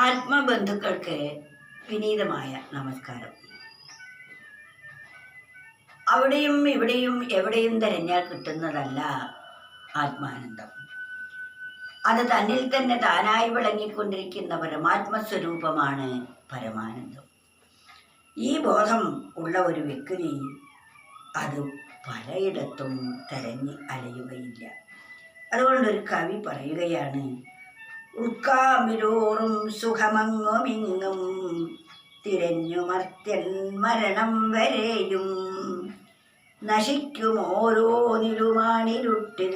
ആത്മബന്ധുക്കൾക്ക് വിനീതമായ നമസ്കാരം. അവിടെയും ഇവിടെയും എവിടെയും തിരഞ്ഞാൽ കിട്ടുന്നതല്ല ആത്മാനന്ദം. അത് തന്നിൽ തന്നെ താനായി വിളങ്ങിക്കൊണ്ടിരിക്കുന്ന പരമാത്മസ്വരൂപമാണ് പരമാനന്ദം. ഈ ബോധം ഉള്ള ഒരു വ്യക്തി അത് പലയിടത്തും തെരഞ്ഞ് അലയുകയില്ല. അതുകൊണ്ടൊരു കവി പറയുകയാണ്, ഉൾക്കാമ്പിലോറും സുഖമങ്ങുമിങ്ങും തിരഞ്ഞു മർത്യൻ മരണം വരെയും നശിക്കും ഓരോന്നിലുമാണിരുട്ടിൽ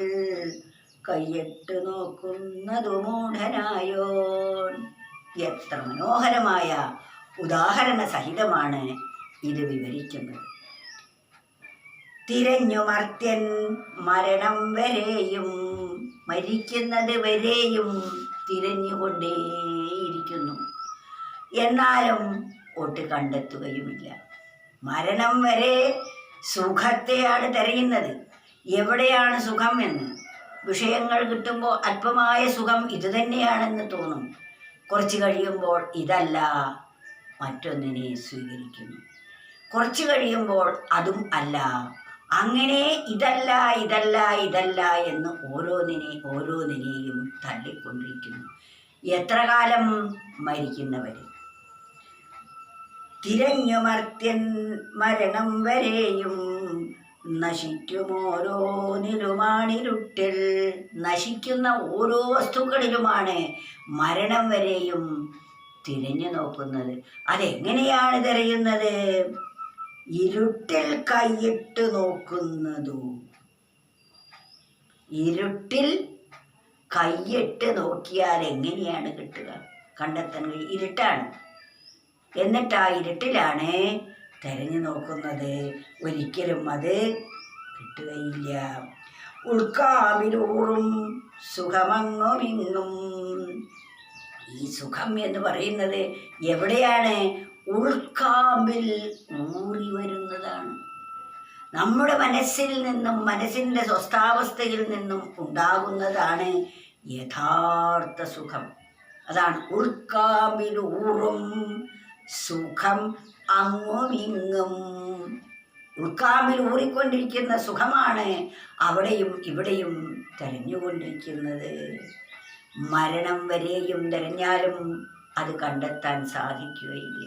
കയ്യെട്ട് നോക്കുന്നതു മൂഢനായോൻ. എത്ര മനോഹരമായ ഉദാഹരണ സഹിതമാണ് ഇത് വിവരിക്കുന്നത്. തിരഞ്ഞു മർത്യൻ മരണം വരെയും, മരിക്കുന്നത് വരെയും തിരഞ്ഞുകൊണ്ടേയിരിക്കുന്നു, എന്നാലും ഒട്ട് കണ്ടെത്തുകയുമില്ല. മരണം വരെ സുഖത്തെയാണ് തിരയുന്നത്. എവിടെയാണ് സുഖം എന്ന് വിഷയങ്ങൾ കിട്ടുമ്പോൾ അല്പമായ സുഖം ഇത് തന്നെയാണെന്ന് തോന്നും. കുറച്ച് കഴിയുമ്പോൾ ഇതല്ല മറ്റൊന്നിനെ സ്വീകരിക്കുന്നു. കുറച്ച് കഴിയുമ്പോൾ അതും അല്ല, അങ്ങനെ ഇതല്ല ഇതല്ല ഇതല്ല എന്ന് ഓരോന്നിനെയും തള്ളിക്കൊണ്ടിരിക്കുന്നു. എത്ര കാലം? മരിക്കുന്നവരെ. തിരഞ്ഞു മർത്യൻ മരണം വരെയും നശിക്കുമോരോന്നിലുമാണിരുട്ടിൽ. നശിക്കുന്ന ഓരോ വസ്തുക്കളിലുമാണ് മരണം വരെയും തിരഞ്ഞു നോക്കുന്നത്. അതെങ്ങനെയാണ് തിരയുന്നത്? ഇരുട്ടിൽ കൈയിട്ട് നോക്കുന്നതു. ഇരുട്ടിൽ കൈയിട്ട് നോക്കിയാൽ എങ്ങനെയാണ് കിട്ടുക? കണ്ടെത്താൻ കഴിയും. ഇരുട്ടാണ്. എന്നിട്ട് ആ ഇരുട്ടിലാണ് തെരഞ്ഞു നോക്കുന്നത്. ഒരിക്കലും അത് കിട്ടുകയില്ല. ഉൾക്കാമ്പിലൂറും സുഖമങ്ങുമിങ്ങും. ഈ സുഖം എന്ന് പറയുന്നത് എവിടെയാണ്? ഉൾക്കാമ്പിൽ ഊറി വരുന്നതാണ്. നമ്മുടെ മനസ്സിൽ നിന്നും, മനസ്സിൻ്റെ സ്വസ്ഥാവസ്ഥയിൽ നിന്നും ഉണ്ടാകുന്നതാണ് യഥാർത്ഥ സുഖം. അതാണ് ഉൾക്കാമ്പിൽ ഊറും സുഖം അങ്ങുമിങ്ങും. ഉൾക്കാമ്പിൽ ഊറിക്കൊണ്ടിരിക്കുന്ന സുഖമാണ് അവിടെയും ഇവിടെയും തെരഞ്ഞുകൊണ്ടിരിക്കുന്നത്. മരണം വരെയും തെരഞ്ഞാലും അത് കണ്ടെത്താൻ സാധിക്കുകയില്ല.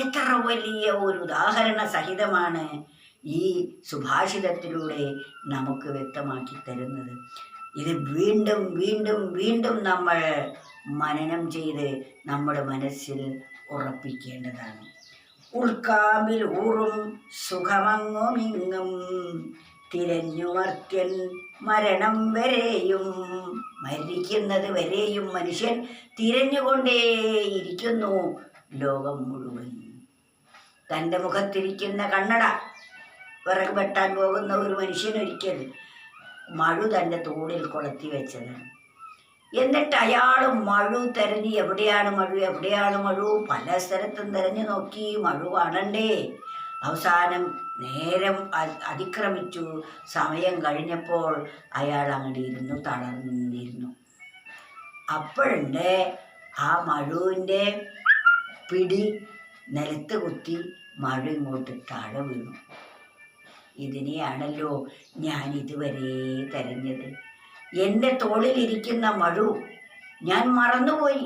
എത്ര വലിയ ഒരു ഉദാഹരണ സഹിതമാണ് ഈ സുഭാഷിതത്തിലൂടെ നമുക്ക് വ്യക്തമാക്കി തരുന്നത്. ഇത് വീണ്ടും വീണ്ടും വീണ്ടും നമ്മൾ മനനം ചെയ്ത് നമ്മുടെ മനസ്സിൽ ഉറപ്പിക്കേണ്ടതാണ്. ഉൾക്കാമ്പിൽ ഊറും സുഖമങ്ങുമിങ്ങും തിരഞ്ഞു മർത്യൻ മരണം വരെയും. മരിക്കുന്നത് വരെയും മനുഷ്യൻ തിരഞ്ഞുകൊണ്ടേയിരിക്കുന്നു ലോകം മുഴുവൻ. തൻ്റെ മുഖത്തിരിക്കുന്ന കണ്ണട, വിറക് വെട്ടാൻ പോകുന്ന ഒരു മനുഷ്യനൊരിക്കൽ മഴു തൻ്റെ തോളിൽ കൊളുത്തി വെച്ചതാണ്. എന്നിട്ട് അയാൾ മഴു തെരഞ്ഞ് എവിടെയാണ് മഴു, എവിടെയാണ് മഴു, പല സ്ഥലത്തും തെരഞ്ഞു നോക്കി. മഴു കാണണ്ടേ. അവസാനം നേരം അതിക്രമിച്ചു. സമയം കഴിഞ്ഞപ്പോൾ അയാൾ അങ്ങോട്ട് ഇരുന്നു, തളർന്നിരുന്നു. അപ്പോഴുണ്ട് ആ മഴുവിൻ്റെ പിടി നിലത്ത് കുത്തി മഴ ഇങ്ങോട്ട് താഴെ വീണു. ഇതിനെയാണല്ലോ ഞാൻ ഇതുവരെ തെരഞ്ഞത്. എൻ്റെ തോളിലിരിക്കുന്ന മഴു ഞാൻ മറന്നുപോയി.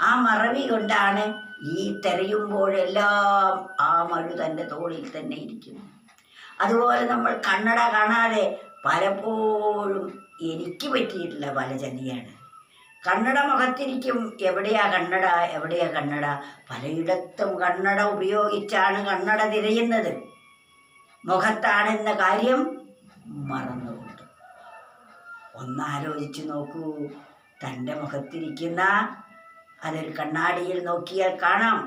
ആ മറവി കൊണ്ടാണ് ഈ തെരയുമ്പോഴെല്ലാം ആ മഴു തൻ്റെ തോളിൽ തന്നെ ഇരിക്കുന്നു. അതുപോലെ നമ്മൾ കണ്ണട കാണാതെ പലപ്പോഴും എനിക്ക് പറ്റിയിട്ടുള്ള പല ചതിയാണ്. കണ്ണട മുഖത്തിരിക്കും. എവിടെയാ കണ്ണട, എവിടെയാ കണ്ണട? പലയിടത്തും കണ്ണട ഉപയോഗിച്ചാണ് കണ്ണട തിരയുന്നത്. മുഖത്താണെന്ന കാര്യം മറന്നുകൊണ്ട്. ഒന്നാലോചിച്ച് നോക്കൂ. തൻ്റെ മുഖത്തിരിക്കുന്ന അതൊരു കണ്ണാടിയിൽ നോക്കിയാൽ കാണാം.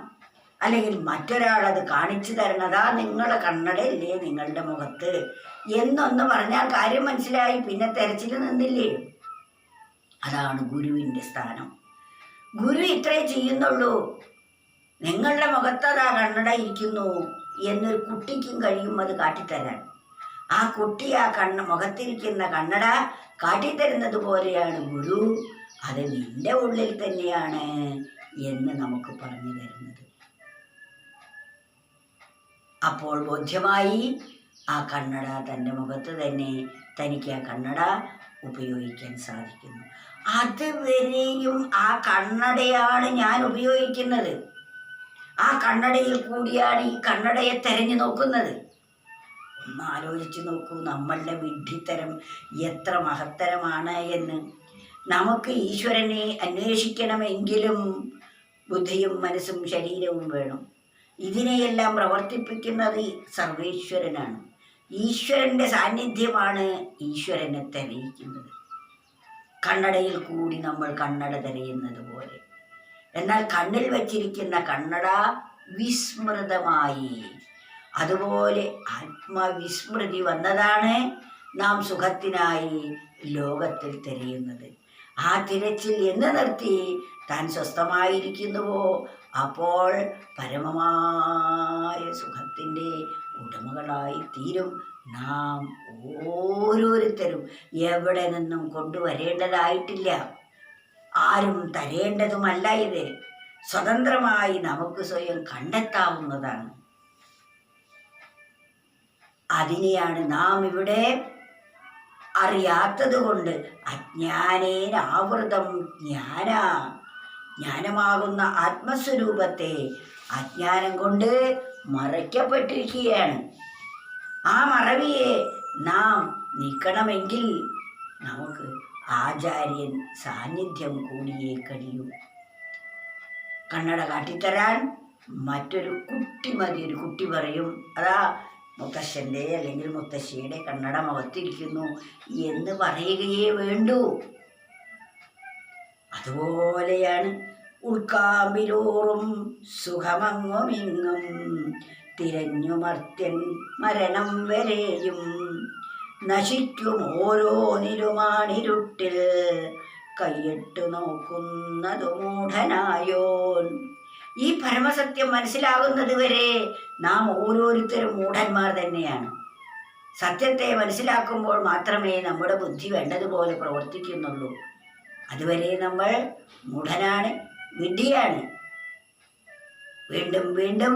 അല്ലെങ്കിൽ മറ്റൊരാൾ അത് കാണിച്ചു തരണതാ നിങ്ങളുടെ കണ്ണടയില്ലേ നിങ്ങളുടെ മുഖത്ത് എന്നൊന്ന് പറഞ്ഞാൽ കാര്യം മനസ്സിലായി. പിന്നെ തെരച്ചിൽ നിന്നില്ലേ? അതാണ് ഗുരുവിൻ്റെ സ്ഥാനം. ഗുരു ഇത്രേ ചെയ്യുന്നുള്ളൂ. നിങ്ങളുടെ മുഖത്തതാ കണ്ണട ഇരിക്കുന്നു എന്നൊരു കുട്ടിക്കും കഴിയും അത് കാട്ടിത്തരാൻ. ആ കുട്ടി ആ മുഖത്തിരിക്കുന്ന കണ്ണട കാട്ടിത്തരുന്നത് പോലെയാണ് ഗുരു. അത് നിന്റെ ഉള്ളിൽ തന്നെയാണ് എന്ന് നമുക്ക് പറഞ്ഞു തരുന്നത്. അപ്പോൾ ബോധ്യമായി ആ കണ്ണട തൻ്റെ മുഖത്ത് തന്നെ തനിക്ക് ആ കണ്ണട ഉപയോഗിക്കാൻ സാധിക്കുന്നു. അതുവരെയും ആ കണ്ണടയാണ് ഞാൻ ഉപയോഗിക്കുന്നത്. ആ കണ്ണടയിൽ കൂടിയാണ് ഈ കണ്ണടയെ തെരഞ്ഞു നോക്കുന്നത്. ഒന്ന് ആലോചിച്ച് നോക്കൂ, നമ്മളുടെ വിഡ്ഢിത്തരം എത്ര മഹത്തരമാണ് എന്ന്. നമുക്ക് ഈശ്വരനെ അന്വേഷിക്കണമെങ്കിലും ബുദ്ധിയും മനസ്സും ശരീരവും വേണം. ഇതിനെയെല്ലാം പ്രവർത്തിപ്പിക്കുന്നത് സർവേശ്വരനാണ്. ഈശ്വരൻ്റെ സാന്നിധ്യമാണ് ഈശ്വരനെ തെരയിക്കുന്നത്. കണ്ണടയിൽ കൂടി നമ്മൾ കണ്ണട തെരയുന്നത് പോലെ. എന്നാൽ കണ്ണിൽ വച്ചിരിക്കുന്ന കണ്ണട വിസ്മൃതമായി. അതുപോലെ ആത്മവിസ്മൃതി വന്നതാണ് നാം സുഖത്തിനായി ലോകത്തിൽ തിരയുന്നത്. ആ തിരച്ചിൽ എന്ന് നിർത്തി താൻ സ്വസ്ഥമായിരിക്കുന്നുവോ അപ്പോൾ പരമമായ സുഖത്തിൻ്റെ ഉടമകളായി തീരും നാം ഓരോരുത്തരും. എവിടെ നിന്നും കൊണ്ടുവരേണ്ടതായിട്ടില്ല, ആരും തരേണ്ടതുമല്ല. ഇത് സ്വതന്ത്രമായി നമുക്ക് സ്വയം കണ്ടെത്താവുന്നതാണ്. അതിനെയാണ് നാം ഇവിടെ അറിയാത്തത് കൊണ്ട് അജ്ഞാനേനാവൃതം ജ്ഞാനമാകുന്ന ആത്മസ്വരൂപത്തെ അജ്ഞാനം കൊണ്ട് മറയ്ക്കപ്പെട്ടിരിക്കുകയാണ്. ആ മറവിയെ നാം നീക്കണമെങ്കിൽ നമുക്ക് ആചാര്യൻ സാന്നിധ്യം കൂടിയേ കഴിയൂ. കണ്ണട കാട്ടിത്തരാൻ മറ്റൊരു കുട്ടി മതി. ഒരു കുട്ടി പറയും, അതാ മുത്തശ്ശൻ്റെ അല്ലെങ്കിൽ മുത്തശ്ശിയുടെ കണ്ണട മുഖത്തിരിക്കുന്നു എന്ന് പറയുകയേ വേണ്ടൂ. അതുപോലെയാണ് ഉൾക്കാമ്പിലൂറും സുഖമങ്ങുമിങ്ങും തിരഞ്ഞു മർത്യൻ മരണം വരെയും നശിക്കും ഓരോന്നിലുമാണിരുട്ടിൽ കൈയിട്ടു നോക്കുന്നതു മൂഢനായോൻ. ഈ പരമസത്യം മനസ്സിലാകുന്നത് വരെ നാം ഓരോരുത്തരും മൂഢന്മാർ തന്നെയാണ്. സത്യത്തെ മനസ്സിലാക്കുമ്പോൾ മാത്രമേ നമ്മുടെ ബുദ്ധി വേണ്ടതുപോലെ പ്രവർത്തിക്കുന്നുള്ളൂ. അതുവരെ നമ്മൾ മൂഢനാണ്, വിഡ്ഢിയാണ്. വീണ്ടും വീണ്ടും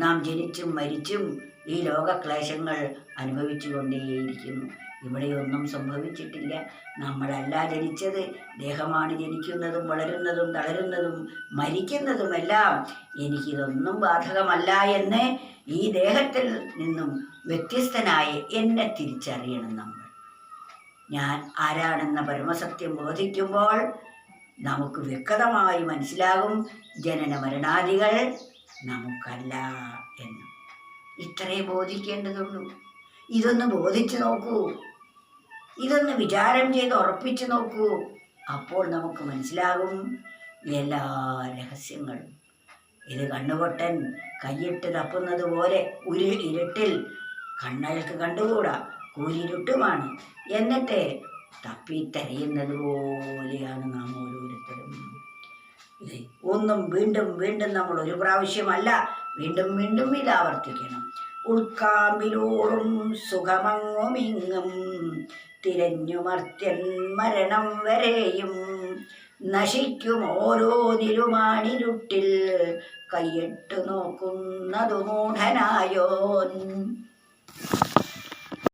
നാം ജനിച്ചും മരിച്ചും ഈ ലോകക്ലേശങ്ങൾ അനുഭവിച്ചു കൊണ്ടേയിരിക്കുന്നു. ഇവിടെയൊന്നും സംഭവിച്ചിട്ടില്ല. നമ്മളല്ല ജനിച്ചത്, ദേഹമാണ് ജനിക്കുന്നതും വളരുന്നതും തളരുന്നതും മരിക്കുന്നതുമെല്ലാം. എനിക്കിതൊന്നും ബാധകമല്ല എന്ന് ഈ ദേഹത്തിൽ നിന്നും വ്യത്യസ്തനായ എന്നെ തിരിച്ചറിയണം നമ്മൾ. ഞാൻ ആരാണെന്ന പരമസത്യം ബോധിക്കുമ്പോൾ നമുക്ക് വ്യക്തമായി മനസ്സിലാകും ജനന മരണാദികൾ നമുക്കല്ല എന്ന്. ഇത്രേ ബോധിക്കേണ്ടതുള്ളൂ. ഇതൊന്ന് ബോധിച്ചു നോക്കൂ, ഇതൊന്ന് വിചാരം ചെയ്ത് ഉറപ്പിച്ചു നോക്കൂ. അപ്പോൾ നമുക്ക് മനസ്സിലാകും എല്ലാ രഹസ്യങ്ങളും. ഇത് കണ്ണുപൊട്ടൻ കൈയിട്ട് തപ്പുന്നത് പോലെ ഒരു ഇരുട്ടിൽ കണ്ണൾക്ക് കണ്ടുകൂടാ, കൂരിരുട്ടുമാണ്. എന്നിട്ട് തപ്പിത്തെരയുന്നത് പോലെയാണ് നാം ഓരോരുത്തരും. ഇത് ഒന്നും വീണ്ടും വീണ്ടും നമ്മൾ ഒരു പ്രാവശ്യമല്ല, വീണ്ടും വീണ്ടും ഇത് ആവർത്തിക്കണം. ഉൾക്കാമ്പിലൂറും സുഖമങ്ങുമിങ്ങും തിരഞ്ഞു മർത്യൻ മരണം വരെയും നശിക്കും ഓരോന്നിലുമാണിരുട്ടിൽ കൈയിട്ടു നോക്കുന്നതു മൂഢനായോൻ.